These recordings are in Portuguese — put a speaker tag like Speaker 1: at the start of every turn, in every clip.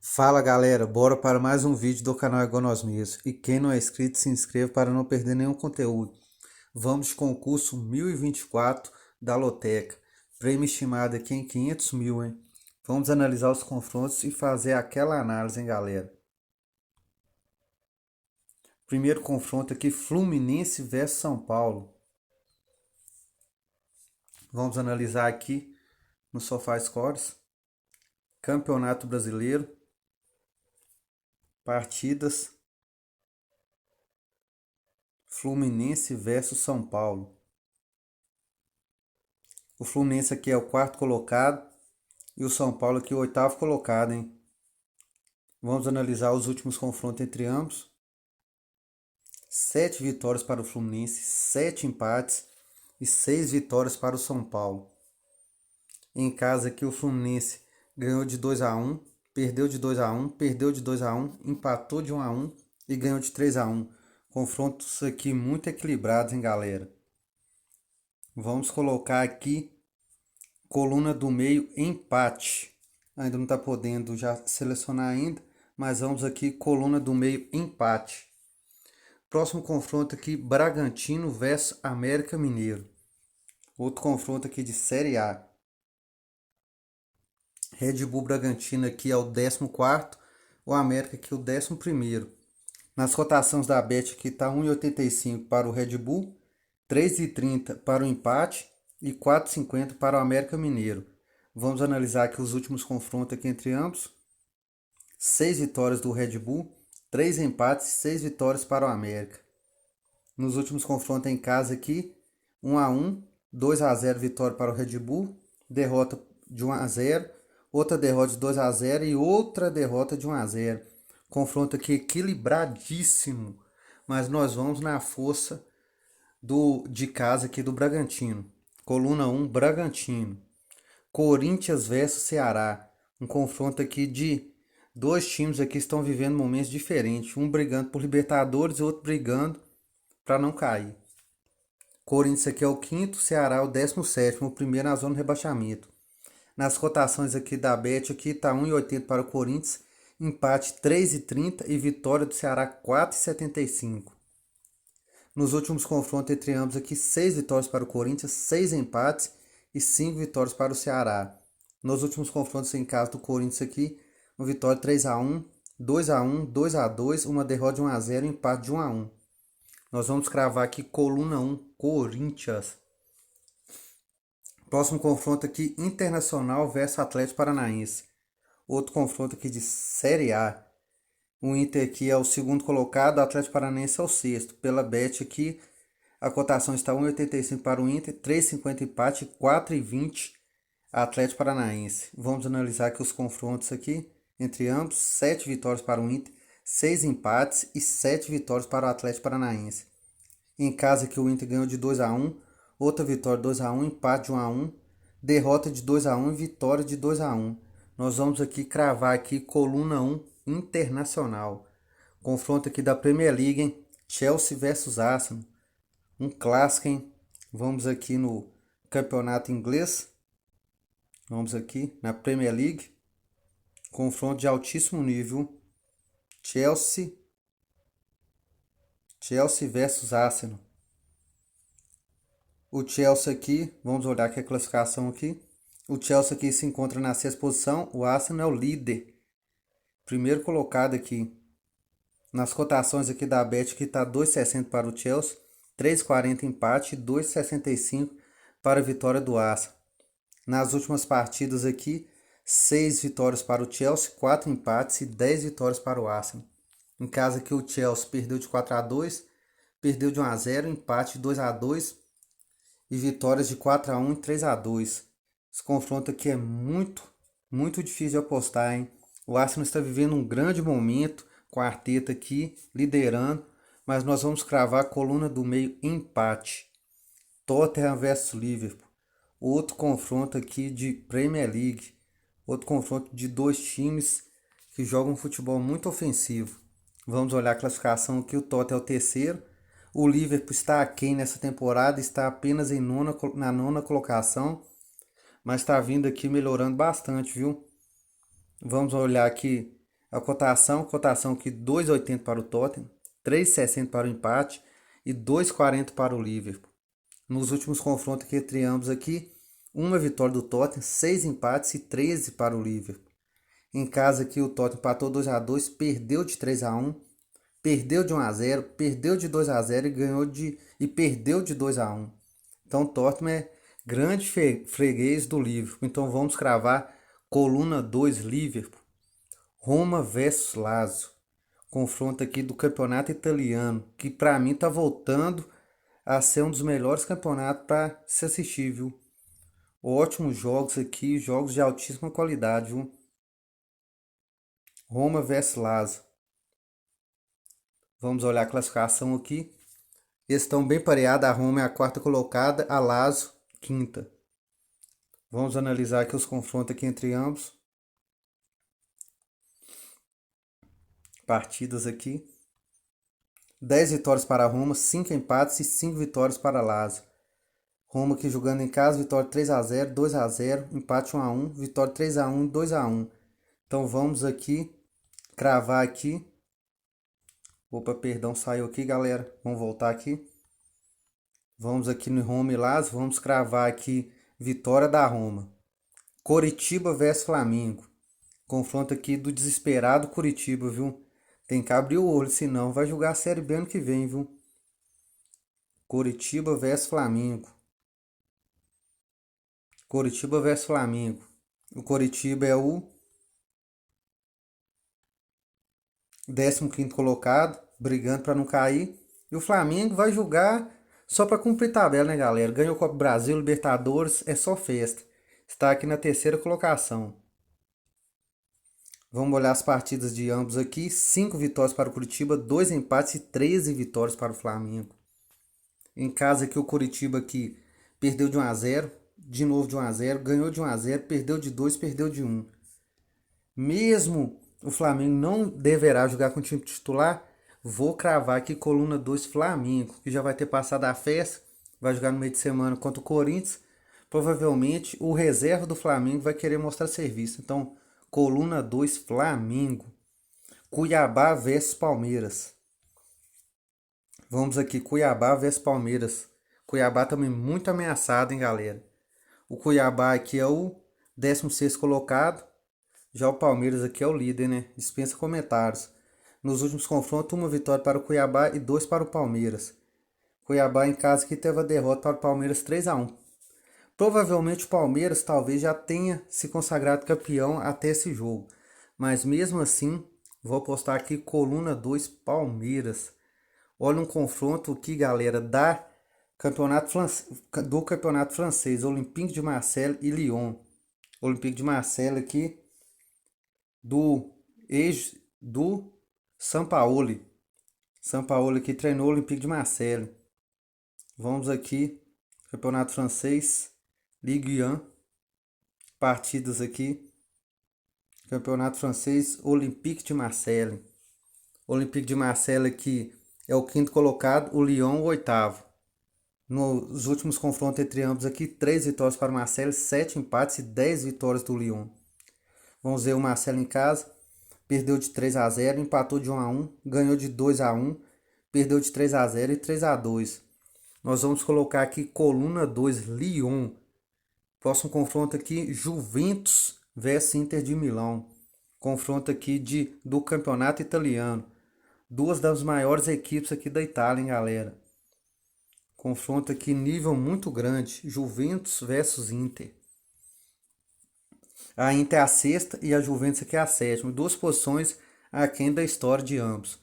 Speaker 1: Fala galera, bora para mais um vídeo do canal Igual Nós Mesmos. E quem não é inscrito, se inscreva para não perder nenhum conteúdo. Vamos de concurso 1024 da Loteca. Prêmio estimado aqui em 500 mil, hein? Vamos analisar os confrontos e fazer aquela análise, hein, galera? Primeiro confronto aqui, Fluminense versus São Paulo. Vamos analisar aqui no SofaScores. Campeonato Brasileiro. Partidas. Fluminense versus São Paulo. O Fluminense aqui é o quarto colocado e o São Paulo aqui é o oitavo colocado, hein? Vamos analisar os últimos confrontos entre ambos. 7 vitórias para o Fluminense, 7 empates e 6 vitórias para o São Paulo. Em casa aqui o Fluminense ganhou de 2-1, perdeu de 2-1, perdeu de 2-1, empatou de 1-1 e ganhou de 3-1. Confrontos aqui muito equilibrados, hein, galera? Vamos colocar aqui coluna do meio, empate. Ainda não está podendo já selecionar ainda, mas vamos aqui, coluna do meio, empate. Próximo confronto aqui, Bragantino versus América Mineiro. Outro confronto aqui de Série A. Red Bull Bragantino aqui é o 14º, o América aqui é o 11º. Nas cotações da Bet aqui está 1,85 para o Red Bull, 3,30 para o empate e 4,50 para o América Mineiro. Vamos analisar aqui os últimos confrontos aqui entre ambos. 6 vitórias do Red Bull, 3 empates e 6 vitórias para o América. Nos últimos confrontos em casa aqui, 1-1, 2-0 vitória para o Red Bull, derrota de 1-0, outra derrota de 2-0 e outra derrota de 1-0. Confronto aqui equilibradíssimo, mas nós vamos na força de casa aqui do Bragantino. Coluna 1, Bragantino. Corinthians versus Ceará. Um confronto aqui de dois times aqui estão vivendo momentos diferentes. Um brigando por Libertadores e outro brigando para não cair. Corinthians aqui é o quinto, Ceará é o 17º, o primeiro na zona de rebaixamento. Nas cotações aqui da Bet, aqui tá 1,80 para o Corinthians, empate 3,30 e vitória do Ceará 4,75. Nos últimos confrontos entre ambos aqui, 6 vitórias para o Corinthians, 6 empates e 5 vitórias para o Ceará. Nos últimos confrontos em casa do Corinthians aqui, uma vitória 3-1, 2-1, 2-2, uma derrota de 1-0 e um empate de 1-1. Nós vamos cravar aqui coluna 1, Corinthians. Próximo confronto aqui, Internacional versus Atlético Paranaense. Outro confronto aqui de Série A. O Inter aqui é o segundo colocado, o Atlético Paranaense é o sexto. Pela Bet aqui, a cotação está 1,85 para o Inter, 3,50 empate, 4,20 Atlético Paranaense. Vamos analisar aqui os confrontos aqui entre ambos. 7 vitórias para o Inter, 6 empates e 7 vitórias para o Atlético Paranaense. Em casa que o Inter ganhou de 2-1, outra vitória 2-1, empate de 1-1, derrota de 2-1 e vitória de 2-1. Nós vamos aqui cravar aqui coluna 1, Internacional. Confronto aqui da Premier League, hein? Chelsea versus Arsenal. Um clássico, hein? Vamos aqui no campeonato inglês. Vamos aqui na Premier League. Confronto de altíssimo nível. Chelsea versus Arsenal. O Chelsea aqui, vamos olhar aqui a classificação aqui. O Chelsea aqui se encontra na sexta posição. O Arsenal é o líder. Primeiro colocado aqui. Nas cotações aqui da Bet que está 2,60 para o Chelsea, 3,40 empate e 2,65 para a vitória do Arsenal. Nas últimas partidas aqui, 6 vitórias para o Chelsea, 4 empates e 10 vitórias para o Arsenal. Em casa aqui o Chelsea perdeu de 4-2, perdeu de 1-0, empate de 2-2 e vitórias de 4-1 e 3-2. Esse confronto aqui é muito difícil de apostar, hein? O Arsenal está vivendo um grande momento com a Arteta aqui liderando, mas nós vamos cravar a coluna do meio empate. Tottenham versus Liverpool. Outro confronto aqui de Premier League. Outro confronto de dois times que jogam futebol muito ofensivo. Vamos olhar a classificação aqui. O Tottenham é o terceiro. O Liverpool está aquém nessa temporada, está apenas na nona colocação, mas está vindo aqui melhorando bastante, viu? Vamos olhar aqui A cotação aqui 2,80 para o Tottenham, 3,60 para o empate e 2,40 para o Liverpool. Nos últimos confrontos aqui entre ambos aqui, uma vitória do Tottenham, 6 empates e 13 para o Liverpool. Em casa aqui o Tottenham empatou 2-2, perdeu de 3-1, perdeu de 1-0, perdeu de 2-0 e perdeu de 2-1. Então o Tottenham é grande freguês do Liverpool. Então vamos cravar coluna 2 Liverpool. Roma versus Lazio. Confronto aqui do campeonato italiano, que para mim tá voltando a ser um dos melhores campeonatos para se assistir, viu? Ótimos jogos aqui, jogos de altíssima qualidade, viu? Roma versus Lazio. Vamos olhar a classificação aqui. Eles estão bem pareados, a Roma é a quarta colocada, a Lazio quinta. Vamos analisar aqui os confrontos aqui entre ambos. Partidas aqui. 10 vitórias para a Roma, 5 empates e 5 vitórias para a Lazio. Roma aqui jogando em casa, vitória 3-0, 2-0, empate 1-1, vitória 3-1 e 2-1. Então vamos aqui cravar aqui. Opa, perdão, saiu aqui, galera. Vamos voltar aqui. Vamos aqui no Roma e Lazio, vamos cravar aqui vitória da Roma. Coritiba versus Flamengo. Confronto aqui do desesperado Coritiba, viu? Tem que abrir o olho, senão vai jogar a Série B ano que vem, viu? Coritiba versus Flamengo. Coritiba versus Flamengo. O Coritiba é o 15º colocado, brigando para não cair. E o Flamengo vai jogar só para cumprir tabela, né, galera? Ganhou o Copa do Brasil, Libertadores, é só festa. Está aqui na terceira colocação. Vamos olhar as partidas de ambos aqui. 5 vitórias para o Curitiba, 2 empates e 13 vitórias para o Flamengo. Em casa aqui o Curitiba aqui perdeu de 1-0, de novo de 1-0, ganhou de 1-0, perdeu de 2, perdeu de 1. Mesmo o Flamengo não deverá jogar com o time titular, vou cravar aqui coluna 2 Flamengo, que já vai ter passado a festa, vai jogar no meio de semana contra o Corinthians. Provavelmente o reserva do Flamengo vai querer mostrar serviço. Então, coluna 2 Flamengo. Cuiabá versus Palmeiras. Vamos aqui, Cuiabá versus Palmeiras. Cuiabá também muito ameaçado, hein, galera? O Cuiabá aqui é o 16º colocado. Já o Palmeiras aqui é o líder, né? Dispensa comentários. Nos últimos confrontos, uma vitória para o Cuiabá e 2 para o Palmeiras. Cuiabá em casa aqui teve a derrota para o Palmeiras 3-1. Provavelmente o Palmeiras talvez já tenha se consagrado campeão até esse jogo. Mas mesmo assim, vou apostar aqui coluna 2 Palmeiras. Olha um confronto aqui, galera, do campeonato francês. Olympique de Marseille e Lyon. Olympique de Marseille aqui do Sampaoli. Sampaoli aqui treinou o Olympique de Marseille. Vamos aqui, campeonato francês, Ligue 1, partidas aqui, campeonato francês, Olympique de Marseille. Olympique de Marseille aqui é o 5º colocado, o Lyon o 8º. Nos últimos confrontos entre ambos aqui, 3 vitórias para o Marseille, 7 empates e 10 vitórias do Lyon. Vamos ver o Marseille em casa. Perdeu de 3-0, empatou de 1-1, ganhou de 2-1, perdeu de 3-0 e 3-2. Nós vamos colocar aqui coluna 2, Lyon. Próximo confronto aqui, Juventus versus Inter de Milão. Confronto aqui do campeonato italiano. Duas das maiores equipes aqui da Itália, hein, galera? Confronto aqui nível muito grande, Juventus versus Inter. A Inter é a sexta e a Juventus aqui é a sétima. 2 posições aquém da história de ambos.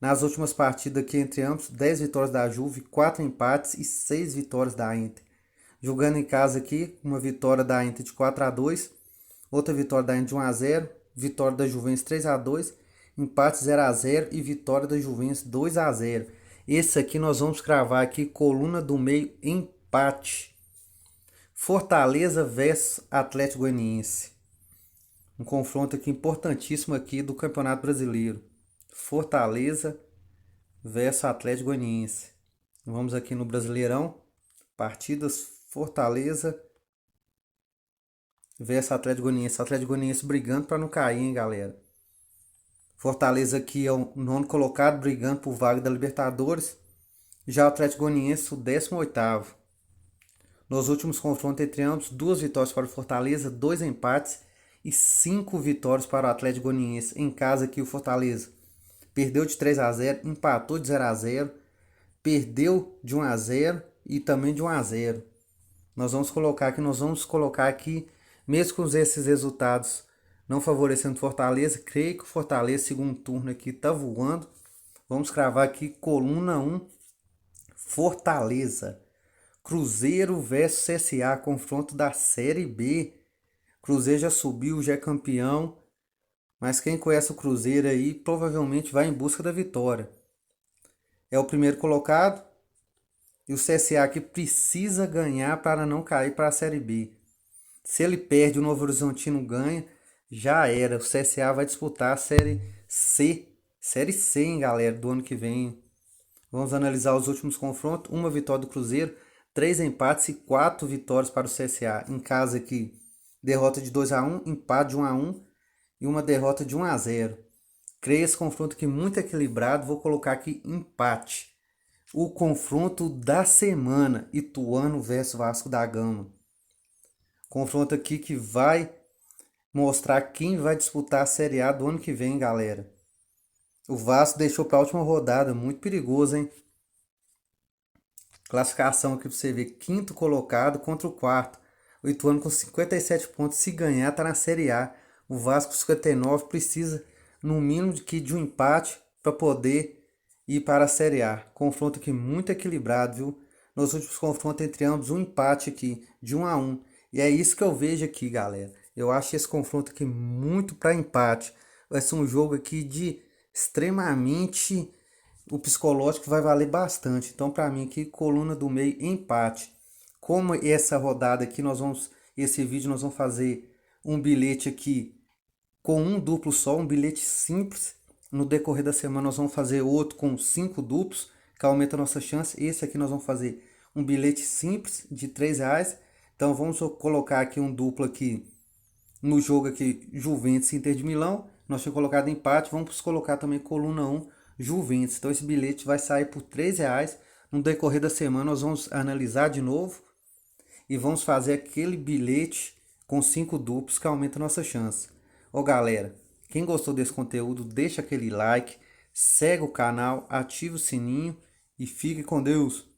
Speaker 1: Nas últimas partidas aqui entre ambos, 10 vitórias da Juve, 4 empates e 6 vitórias da Inter. Jogando em casa aqui, uma vitória da Inter de 4-2, outra vitória da Inter de 1-0, vitória da Juventus 3-2, empate 0-0 e vitória da Juventus 2-0. Esse aqui nós vamos cravar aqui, coluna do meio, empate. Fortaleza versus Atlético Goianiense. Um confronto aqui importantíssimo aqui do Campeonato Brasileiro. Fortaleza versus Atlético Goianiense. Vamos aqui no Brasileirão. Partidas Fortaleza versus Atlético Goianiense. Atlético Goianiense brigando para não cair, hein, galera. Fortaleza aqui é o nono colocado, brigando por vaga da Libertadores. Já o Atlético Goianiense, o 18º. Nos últimos confrontos entre ambos, 2 vitórias para o Fortaleza, 2 empates e 5 vitórias para o Atlético Goianiense. Em casa aqui o Fortaleza perdeu de 3-0, empatou de 0-0, perdeu de 1-0 e também de 1-0. Nós vamos colocar aqui, mesmo com esses resultados não favorecendo o Fortaleza, creio que o Fortaleza, segundo turno aqui, tá voando. Vamos cravar aqui coluna 1, Fortaleza. Cruzeiro versus CSA, confronto da Série B. Cruzeiro já subiu, já é campeão, mas quem conhece o Cruzeiro aí provavelmente vai em busca da vitória. É o primeiro colocado e o CSA que precisa ganhar para não cair para a Série B. Se ele perde, o Novo Horizontino ganha, já era. O CSA vai disputar a Série C. Série C, hein, galera, do ano que vem. Vamos analisar os últimos confrontos. Uma vitória do Cruzeiro, 3 empates e 4 vitórias para o CSA. Em casa aqui, derrota de 2-1, empate de 1-1 e uma derrota de 1-0. Creio esse confronto aqui muito equilibrado. Vou colocar aqui empate. O confronto da semana, Ituano versus Vasco da Gama. Confronto aqui que vai mostrar quem vai disputar a Série A do ano que vem, galera. O Vasco deixou para a última rodada, muito perigoso, hein? Classificação aqui para você ver, quinto colocado contra o quarto. O Ituano com 57 pontos, se ganhar tá na Série A. O Vasco com 59 precisa no mínimo de um empate para poder ir para a Série A. Confronto aqui muito equilibrado, viu? Nos últimos confrontos entre ambos, um empate aqui de 1-1. E é isso que eu vejo aqui, galera. Eu acho esse confronto aqui muito para empate. Vai ser um jogo aqui de extremamente, o psicológico vai valer bastante. Então, para mim aqui, coluna do meio, empate. Como essa rodada aqui, esse vídeo nós vamos fazer um bilhete aqui com um duplo só, um bilhete simples. No decorrer da semana nós vamos fazer outro com 5 duplos, que aumenta a nossa chance. Esse aqui nós vamos fazer um bilhete simples de R$3. Então vamos colocar aqui um duplo aqui no jogo aqui, Juventus e Inter de Milão. Nós tínhamos colocado empate, vamos colocar também coluna 1, Juventus. Então esse bilhete vai sair por R$3. No decorrer da semana nós vamos analisar de novo e vamos fazer aquele bilhete com 5 duplos que aumenta a nossa chance. Ô galera, quem gostou desse conteúdo, deixa aquele like, segue o canal, ativa o sininho e fique com Deus.